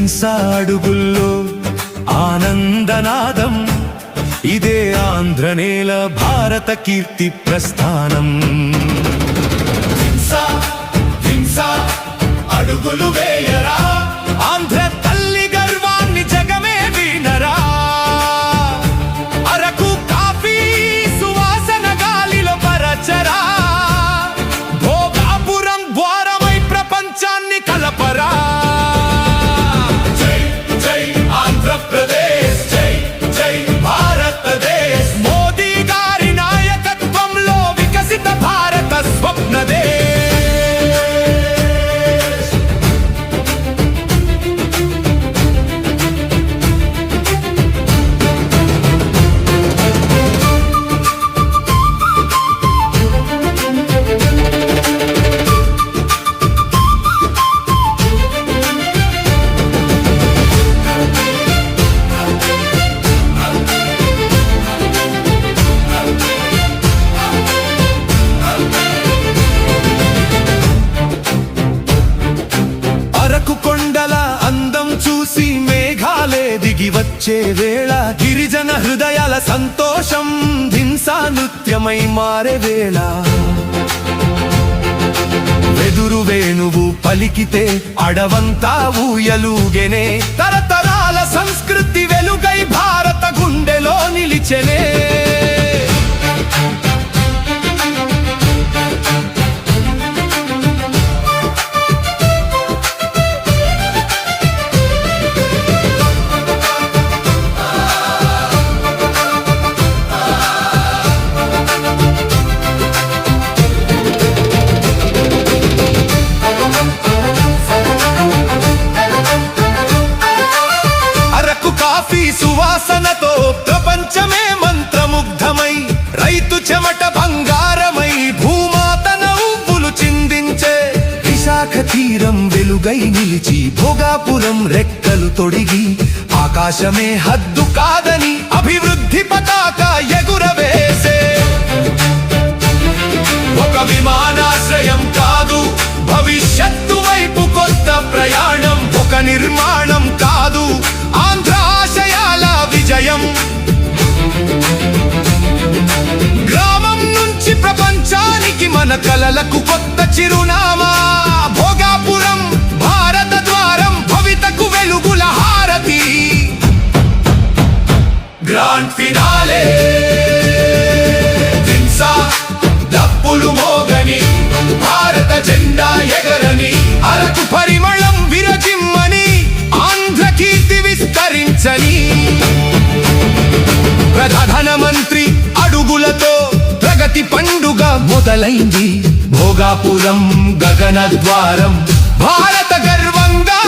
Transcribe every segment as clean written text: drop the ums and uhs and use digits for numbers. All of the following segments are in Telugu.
దింసా అడుగుల్లో ఆనందనాదం ఇదే ఆంధ్రనేల భారత కీర్తి ప్రస్థానం. దింసా దింసా అడుగులు వేయరా, ఆంధ్ర తల్లి గర్వాన్ని జగమే వినరా. అరకు కాఫీ సువాసన గాలిలో పరచరా, భోగాపురం ద్వారమై ప్రపంచాన్ని కలపరా. జై జై ఆంధ్రప్రదేశ్, జై జై భారతదేశ్. మోదీ గారి నాయకత్వంలో వికసిత భారత స్వప్నదే. కొండల అందం చూసి మేఘాలే దిగి వచ్చే వేళ, గిరిజన హృదయాల సంతోషం దింసా నృత్యమై మారే వేళ. వెదురు వేణువు పలికితే అడవంతా ఊయలుగెనే, తరతరాల సంస్కృతి వెలుగై భారత గుండెలో నిలిచెనే. సువాసనతో ప్రపంచమే మంత్రముగ్ధమై, రైతు చెమట బంగారమై భూమాత నవ్వులు చిందించే. విశాఖ తీరం వెలుగై నిలిచి భోగాపురం రెక్కలు తొడిగి, ఆకాశమే హద్దు కాదని అభివృద్ధి పతాక ఎగురవేసే. ఒక విమానాశ్రయం కాదు భవిష్యత్తు వైపు కొత్త ప్రయాణం, ఒక నిర్మాణం కాదు ఆంధ్ర ఆశయాల విజయం. గ్రామం నుంచి ప్రపంచానికి మన కలలకు కొత్త చిరునామా. భోగాపురం భారత ద్వారం, భవితకు వెలుగుల హారతి. గ్రాండ్ ఫినాలే దింసా డప్పులు మోగని, భారత జెండా ఎగరని, అరకు పరిమళం విరజిమ్మని, ఆంధ్ర కీర్తి విస్తరించని. ప్రధానమంత్రి అడుగులతో ప్రగతి పండుగ మొదలైంది. భోగాపురం గగన ద్వారం భారత గర్వంగా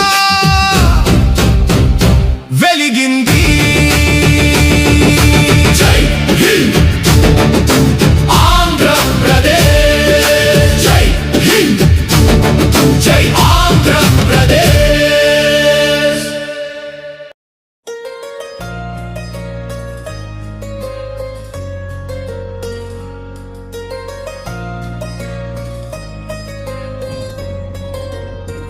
వెలిగింది. జై